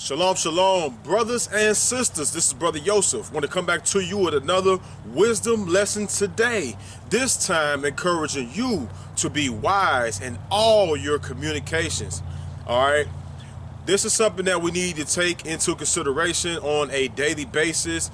Shalom, shalom, brothers and sisters. This is Brother Yosef. I want to come back to you with another wisdom lesson today. This time encouraging you to be wise in all your communications. All right. This is something that we need to take into consideration on a daily basis.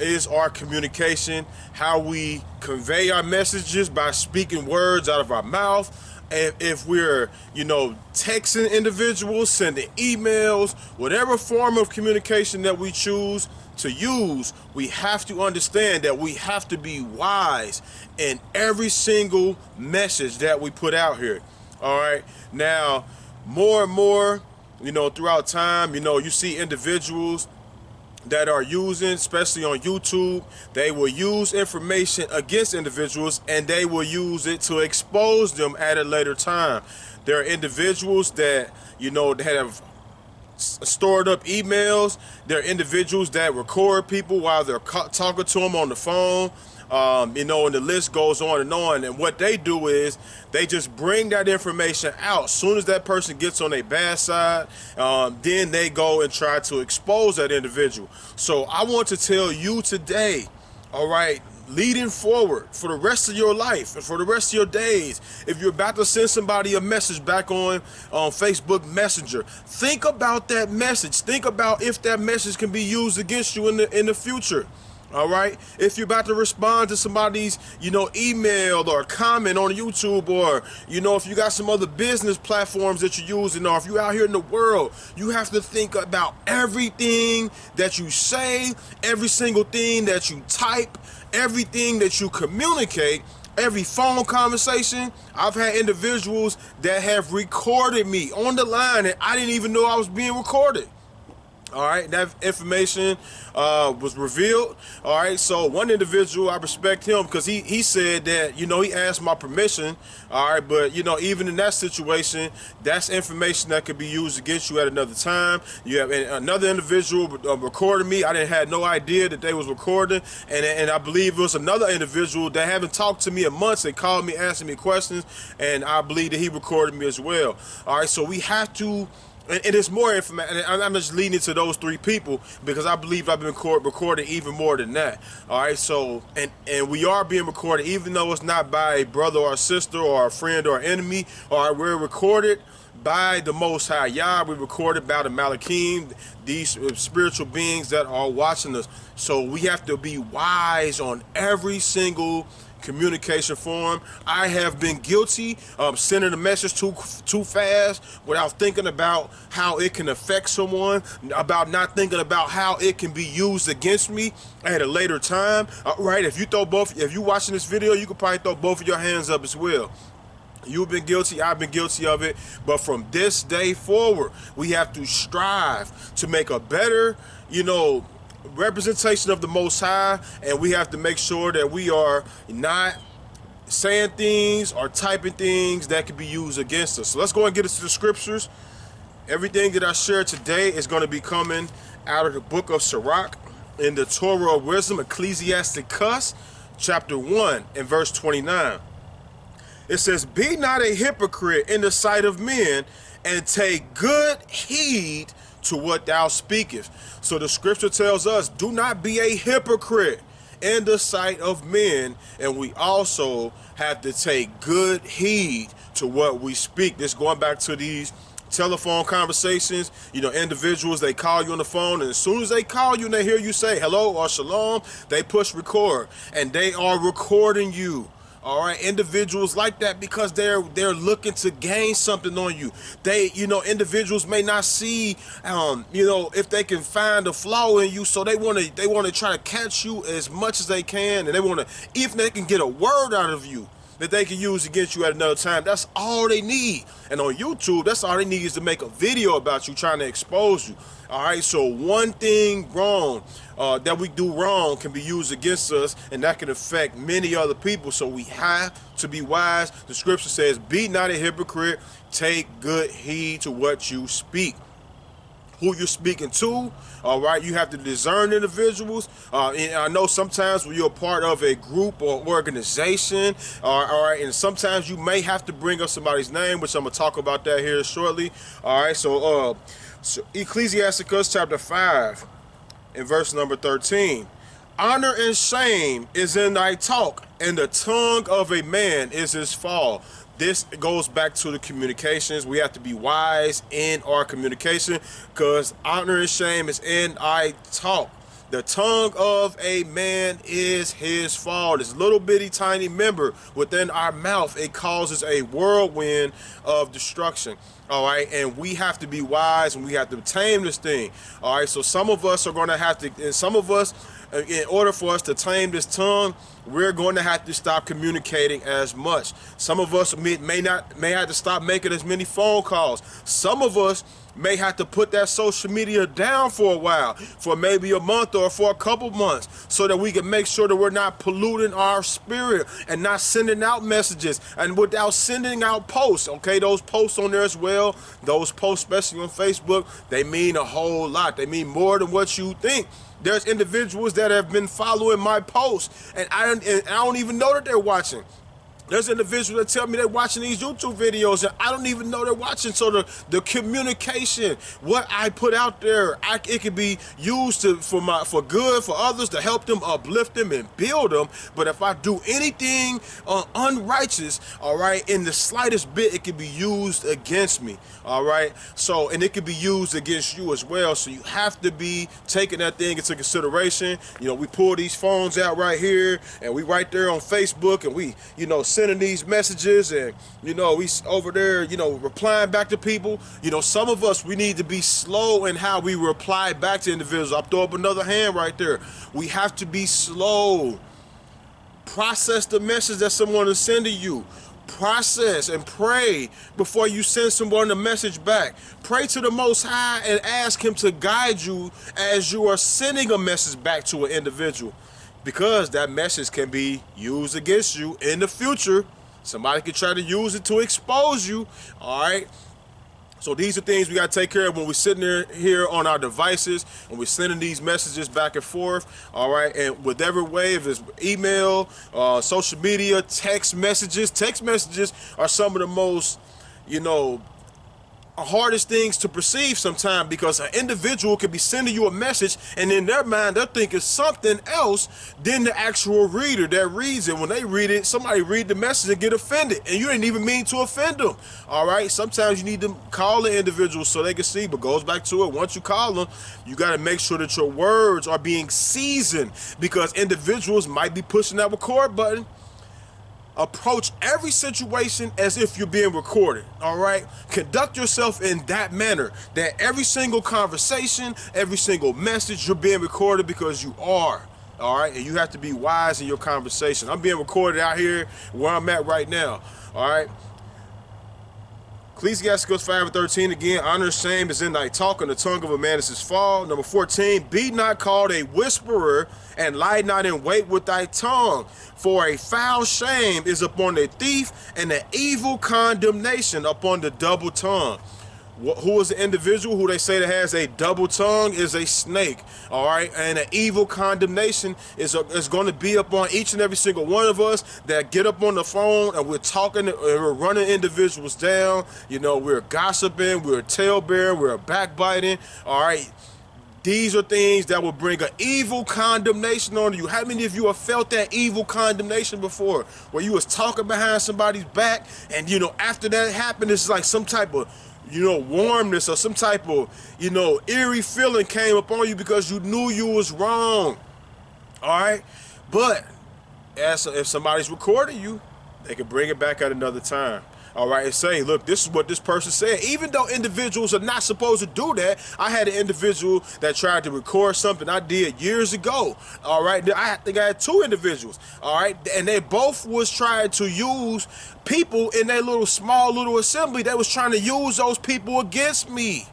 Is our communication, how we convey our messages by speaking words out of our mouth. If we're, texting individuals, sending emails, whatever form of communication that we choose to use, we have to understand that we have to be wise in every single message that we put out here. All right. Now, more and more, throughout time, you see individuals that are using, especially on YouTube, they will use information against individuals and they will use it to expose them at a later time. There are individuals that, that have stored up emails. There are individuals that record people while they're talking to them on the phone. And the list goes on. And what they do is they just bring that information out. As soon as that person gets on their bad side, then they go and try to expose that individual. So I want to tell you today, all right, leading forward for the rest of your life and for the rest of your days, if you're about to send somebody a message back on Facebook Messenger, think about that message. Think about if that message can be used against you in the future. All right. If you're about to respond to somebody's, email or comment on YouTube, or, if you got some other business platforms that you're using, or if you're out here in the world, you have to think about everything that you say, every single thing that you type, everything that you communicate, every phone conversation. I've had individuals that have recorded me on the line and I didn't even know I was being recorded. All right, that information was revealed. All right, so one individual, I respect him because he said that, he asked my permission. All right, but, even in that situation, that's information that could be used against you at another time. You have another individual recorded me. I didn't have no idea that they was recording. And I believe it was another individual that haven't talked to me in months and called me, asking me questions. And I believe that he recorded me as well. All right, so we have to. And it's more information. I'm just leading to those three people because I believe I've been recorded even more than that. All right, so and we are being recorded, even though it's not by a brother or a sister or a friend or enemy. All right, we're recorded by the Most High Yah. We're recorded by the Malakim, these spiritual beings that are watching us. So we have to be wise on every single communication form. I have been guilty of sending a message too fast without thinking about how it can affect someone, about not thinking about how it can be used against me at a later time. All right, if you watching this video, you could probably throw both of your hands up as well. You've been guilty, I've been guilty of it, but from this day forward, we have to strive to make a better, representation of the Most High, and we have to make sure that we are not saying things or typing things that can be used against us. So let's go and get into the scriptures. Everything that I share today is going to be coming out of the book of Sirach in the Torah of Wisdom, Ecclesiasticus, chapter 1 and verse 29. It says, "Be not a hypocrite in the sight of men, and take good heed to what thou speakest." So the scripture tells us, do not be a hypocrite in the sight of men, and we also have to take good heed to what we speak. This going back to these telephone conversations. Individuals, they call you on the phone, and as soon as they call you and they hear you say hello or shalom, they push record, and they are recording you. All right, individuals like that because they're looking to gain something on you. They, individuals may not see, if they can find a flaw in you, so they want to try to catch you as much as they can, and they want to, if they can get a word out of you that they can use against you at another time. That's all they need. And on YouTube, that's all they need is to make a video about you trying to expose you. All right, so one thing wrong that we do wrong can be used against us, and that can affect many other people. So we have to be wise. The scripture says, be not a hypocrite, take good heed to what you speak. who you're speaking to. All right, you have to discern individuals. And I know sometimes when you're a part of a group or organization, all right, and sometimes you may have to bring up somebody's name, which I'm gonna talk about that here shortly. All right, so Ecclesiasticus chapter 5 and verse number 13. Honor and shame is in thy talk, and the tongue of a man is his fall. This goes back to the communications. We have to be wise in our communication, because honor and shame is in our talk. The tongue of a man is his fall. This little bitty tiny member within our mouth, it causes a whirlwind of destruction. All right, and we have to be wise, and we have to tame this thing. All right, so some of us are going to have to, and some of us, in order for us to tame this tongue, we're going to have to stop communicating as much. Some of us may have to stop making as many phone calls. Some of us may have to put that social media down for a while, for maybe a month or for a couple months, so that we can make sure that we're not polluting our spirit and not sending out messages and without sending out posts. Okay, those posts on there as well, those posts, especially on Facebook, they mean a whole lot. They mean more than what you think. There's individuals that have been following my posts, and I don't even know that they're watching. There's individuals that tell me they're watching these YouTube videos, and I don't even know they're watching. So the communication, what I put out there, it can be used for good, for others, to help them, uplift them, and build them. But if I do anything unrighteous, all right, in the slightest bit, it can be used against me. All right, so, and it can be used against you as well. So you have to be taking that thing into consideration. You know, we pull these phones out right here, and we right there on Facebook, and we, sending these messages, and we over there, replying back to people. Some of us, we need to be slow in how we reply back to individuals. I'll throw up another hand right there. We have to be slow. Process the message that someone is sending you. Process and pray before you send someone a message back. Pray to the Most High and ask Him to guide you as you are sending a message back to an individual, because that message can be used against you in the future. Somebody could try to use it to expose you. All right. So these are things we got to take care of when we're sitting here on our devices and we're sending these messages back and forth. All right. And whatever way, if it's email, social media, text messages are some of the most, hardest things to perceive sometimes, because an individual could be sending you a message and in their mind they're thinking something else than the actual reader that reads it. When they read it, somebody read the message and get offended, and you didn't even mean to offend them. All right, sometimes you need to call the individual so they can see, but goes back to it, once you call them, you got to make sure that your words are being seasoned, because individuals might be pushing that record button. Approach every situation as if you're being recorded. All right, conduct yourself in that manner, that every single conversation, every single message, you're being recorded, because you are. All right, and you have to be wise in your conversation. I'm being recorded out here where I'm at right now. All right, Ecclesiasticus 5:13 again. Honor and shame is in thy talk, and the tongue of a man is his fall. Number 14, be not called a whisperer, and lie not in wait with thy tongue. For a foul shame is upon the thief, and an evil condemnation upon the double tongue. Who is the individual who they say that has a double tongue? Is a snake. All right, and an evil condemnation is going to be upon each and every single one of us that get up on the phone and we're talking and we're running individuals down. We're gossiping, we're tailbearing, we're backbiting. All right, these are things that will bring an evil condemnation on you. How many of you have felt that evil condemnation before, where you was talking behind somebody's back, and after that happened, it's like some type of warmness or some type of, eerie feeling came upon you because you knew you was wrong. All right. But if somebody's recording you, they can bring it back at another time. All right, and say, look, this is what this person said. Even though individuals are not supposed to do that, I had an individual that tried to record something I did years ago. All right, I think I had two individuals. All right, and they both was trying to use people in their small little assembly. They was trying to use those people against me.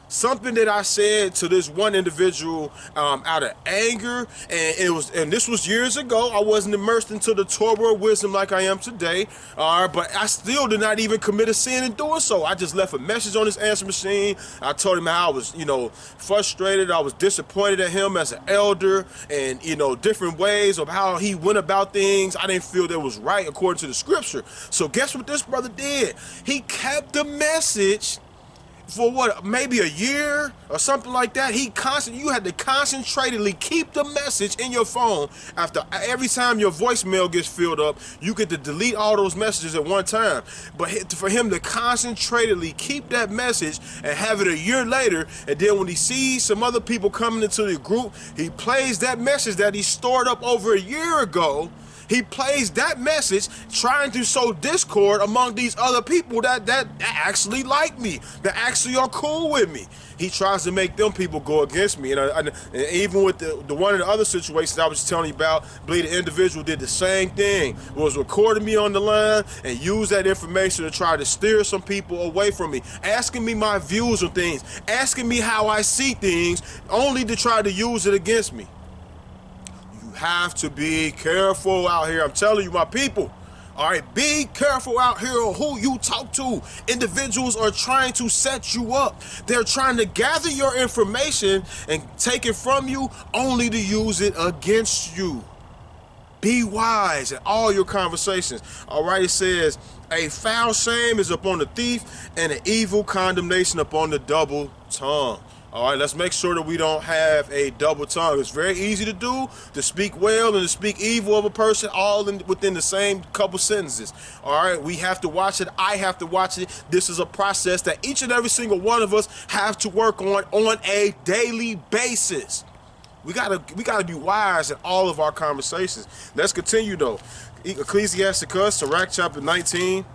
something that I said to this one individual out of anger, and this was years ago. I wasn't immersed into the Torah of wisdom like I am today, but I still did not even commit a sin in doing so. I just left a message on his answer machine. I told him how I was, frustrated. I was disappointed at him as an elder, and different ways of how he went about things. I didn't feel that was right according to the scripture. So guess what this brother did? He kept the message for what, maybe a year or something like that. You had to concentratedly keep the message in your phone. After every time your voicemail gets filled up, you get to delete all those messages at one time. But for him to concentratedly keep that message and have it a year later, and then when he sees some other people coming into the group, he plays that message that he stored up over a year ago. He plays that message trying to sow discord among these other people that actually like me, that actually are cool with me. He tries to make them people go against me. And even with the one of the other situations I was telling you about, I believe the individual did the same thing, was recording me on the line and used that information to try to steer some people away from me, asking me my views on things, asking me how I see things, only to try to use it against me. Have to be careful out here. I'm telling you, my people. All right, be careful out here on who you talk to. Individuals are trying to set you up. They're trying to gather your information and take it from you only to use it against you. Be wise in all your conversations. All right, it says, a foul shame is upon the thief, and an evil condemnation upon the double tongue. All right, let's make sure that we don't have a double tongue. It's very easy to do, to speak well and to speak evil of a person all within the same couple sentences. All right, we have to watch it. I have to watch it. This is a process that each and every single one of us have to work on a daily basis. We gotta be wise in all of our conversations. Let's continue though. Ecclesiasticus, Sirach chapter 19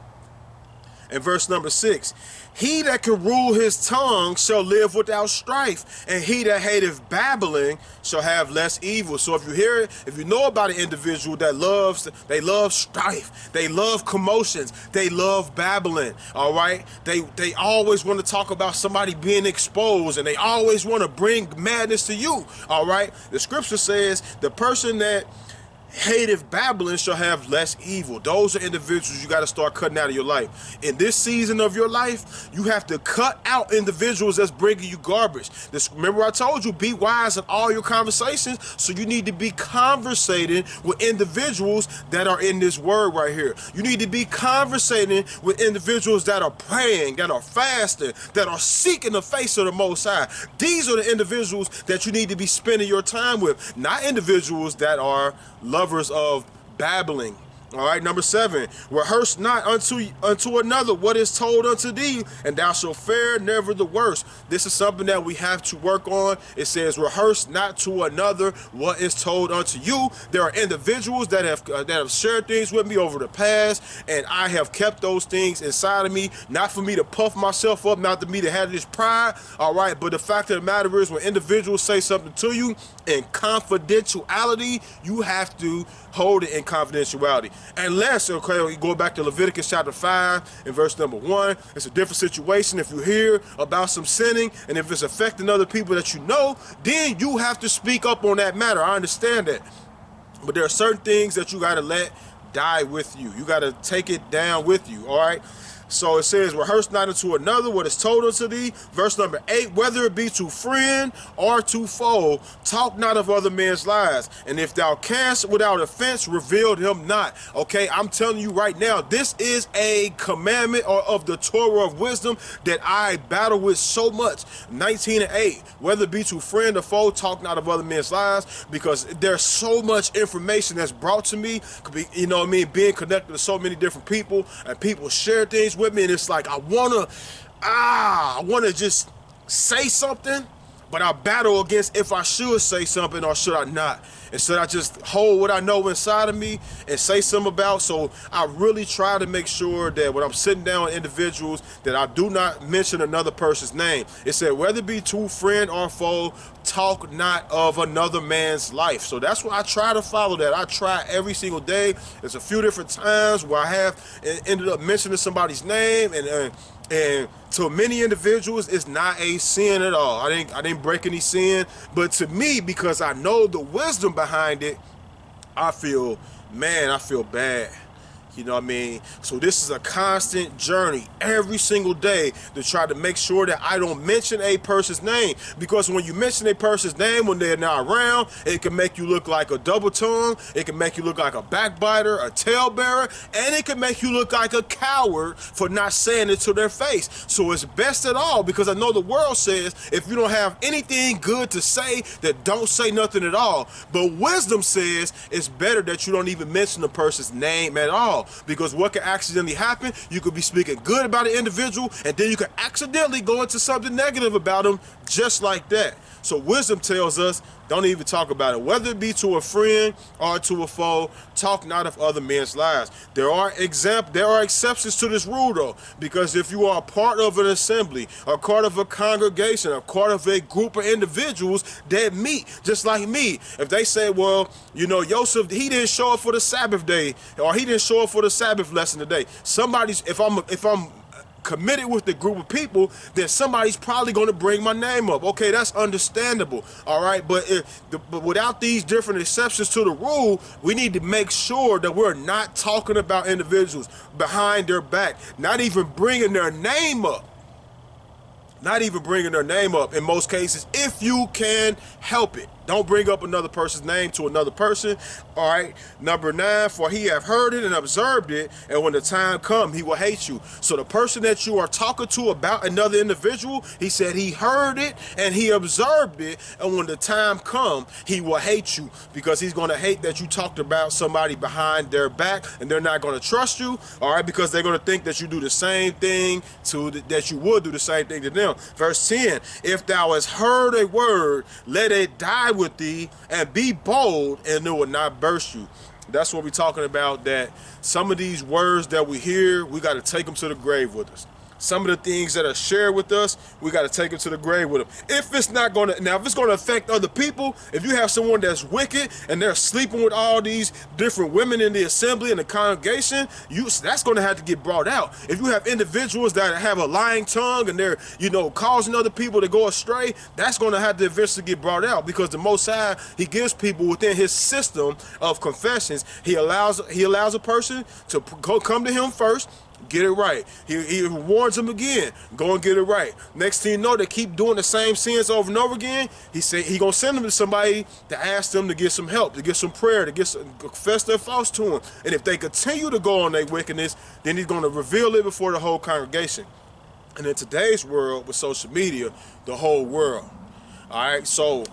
and verse number 6. He that can rule his tongue shall live without strife, and he that hateth babbling shall have less evil. So if you know about an individual that they love strife, they love commotions, they love babbling, all right? They always want to talk about somebody being exposed, and they always want to bring madness to you, all right? The scripture says the person that hateth babbling shall have less evil. Those are individuals you got to start cutting out of your life. In this season of your life, you have to cut out individuals that's bringing you garbage. Remember I told you, be wise in all your conversations, so you need to be conversating with individuals that are in this word right here. You need to be conversating with individuals that are praying, that are fasting, that are seeking the face of the Most High. These are the individuals that you need to be spending your time with, not individuals that are lovers of babbling. All right, number 7, rehearse not unto another what is told unto thee, and thou shalt fare never the worse. This is something that we have to work on. It says, rehearse not to another what is told unto you. There are individuals that have shared things with me over the past, and I have kept those things inside of me, not for me to puff myself up, not for me to have this pride, all right, but the fact of the matter is, when individuals say something to you in confidentiality, you have to hold it in confidentiality. Unless, okay, we go back to Leviticus chapter 5 and verse number 1. It's a different situation. If you hear about some sinning, and if it's affecting other people that you know, then you have to speak up on that matter. I understand that. But there are certain things that you got to let die with you. You got to take it down with you, all right? So it says, rehearse not unto another what is told unto thee. Verse number 8, whether it be to friend or to foe, talk not of other men's lies. And if thou canst without offense, reveal him not. Okay, I'm telling you right now, this is a commandment of the Torah of wisdom that I battle with so much. 19:8, whether it be to friend or foe, talk not of other men's lies, because there's so much information that's brought to me, you know what I mean, being connected to so many different people, and people share things with me, and it's like I wanna just say something, but I battle against if I should say something or should I not. And should I just hold what I know inside of me and say something about? So I really try to make sure that when I'm sitting down with individuals, that I do not mention another person's name. It said, whether it be to friend or foe, talk not of another man's life. So that's why I try to follow that. I try every single day. There's a few different times where I have ended up mentioning somebody's name, and And to many individuals, it's not a sin at all. I didn't break any sin, but to me, because I know the wisdom behind it, I feel, man, I feel bad. You know what I mean? So this is a constant journey every single day to try to make sure that I don't mention a person's name. Because when you mention a person's name when they're not around, it can make you look like a double tongue. It can make you look like a backbiter, a talebearer, and it can make you look like a coward for not saying it to their face. So it's best at all, because I know the world says if you don't have anything good to say, that don't say nothing at all. But wisdom says it's better that you don't even mention the person's name at all. Because what can accidentally happen, you could be speaking good about an individual and then you can accidentally go into something negative about them just like that. So wisdom tells us don't even talk about it. Whether it be to a friend or to a foe, talk not of other men's lives. There are exceptions to this rule though, because if you are a part of an assembly, a part of a congregation, a part of a group of individuals that meet, just like me, if they say, well, you know, Joseph, he didn't show up for the Sabbath day, or he didn't show up for the Sabbath lesson today. If I'm committed with the group of people, then somebody's probably going to bring my name up. Okay, that's understandable. All right, but without these different exceptions to the rule, we need to make sure that we're not talking about individuals behind their back, not even bringing their name up. Not even bringing their name up in most cases, if you can help it. Don't bring up another person's name to another person. All right. Number 9, for he have heard it and observed it, and when the time come, he will hate you. So the person that you are talking to about another individual, he said he heard it and he observed it, and when the time come, he will hate you, because he's going to hate that you talked about somebody behind their back, and they're not going to trust you. All right, because they're going to think that you do the same thing that you would do the same thing to them. Verse 10, if thou hast heard a word, let it die with thee, and be bold, and it will not burst you. That's what we're talking about, that some of these words that we hear, we got to take them to the grave with us. Some of the things that are shared with us, we got to take them to the grave with them. If it's not going to, now if it's going to affect other people, if you have someone that's wicked and they're sleeping with all these different women in the assembly and the congregation, that's going to have to get brought out. If you have individuals that have a lying tongue and they're, you know, causing other people to go astray, that's going to have to eventually get brought out, because the Most High, he gives people within his system of confessions, he allows a person to come to him first, get it right. He warns them again, go and get it right. Next thing you know, they keep doing the same sins over and over again. He said he gonna send them to somebody to ask them to get some help, to get some prayer, to confess their faults to him. And if they continue to go on their wickedness, then he's gonna reveal it before the whole congregation. And in today's world with social media, the whole world. All right, so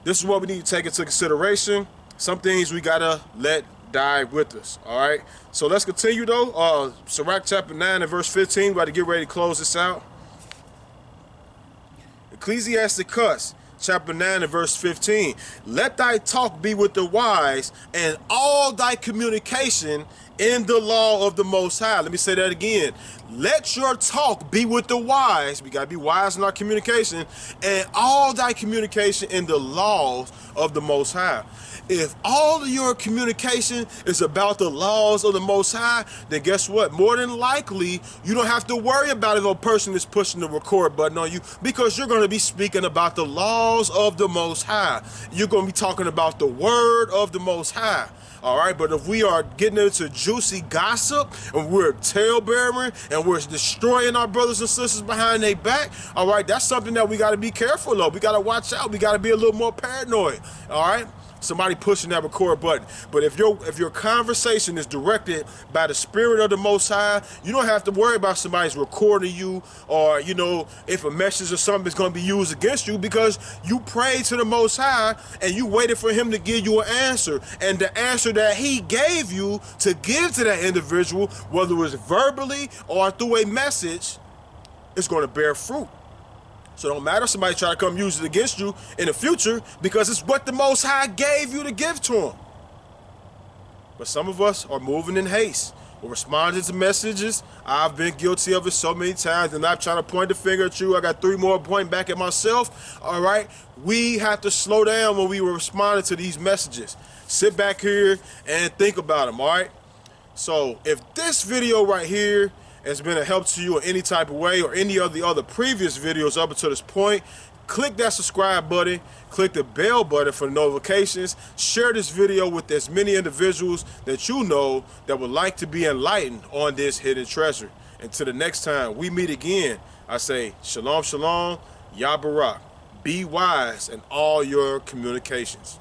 this is what we need to take into consideration. Some things we gotta let die with us. All right, so let's continue though. Sirach chapter 9 and verse 15. We're about to get ready to close this out. Ecclesiasticus chapter 9 and verse 15. Let thy talk be with the wise, and all thy communication in the law of the Most High. Let me say that again. Let your talk be with the wise. We got to be wise in our communication, and all thy communication in the laws of the Most High. If all of your communication is about the laws of the Most High, then guess what? More than likely, you don't have to worry about if a person is pushing the record button on you, because you're going to be speaking about the laws of the Most High. You're going to be talking about the word of the Most High. All right, but if we are getting into juicy gossip and we're talebearing and we're destroying our brothers and sisters behind their back, all right, that's something that we got to be careful of. We got to watch out. We got to be a little more paranoid. All right. Somebody pushing that record button. But if your conversation is directed by the Spirit of the Most High, you don't have to worry about somebody's recording you, or, you know, if a message or something is going to be used against you, because you prayed to the Most High and you waited for him to give you an answer. And the answer that he gave you to give to that individual, whether it was verbally or through a message, is going to bear fruit. So it don't matter if somebody try to come use it against you in the future, because it's what the Most High gave you to give to him. But some of us are moving in haste. We're responding to messages. I've been guilty of it so many times, and I'm trying to point the finger at you. I got 3 more pointing back at myself. All right, we have to slow down when we were responding to these messages. Sit back here and think about them. All right. So if this video right here has been a help to you in any type of way, or any of the other previous videos up until this point, click that subscribe button, click the bell button for notifications, share this video with as many individuals that you know that would like to be enlightened on this hidden treasure. Until the next time we meet again, I say shalom, shalom, Yah Barak. Be wise in all your communications.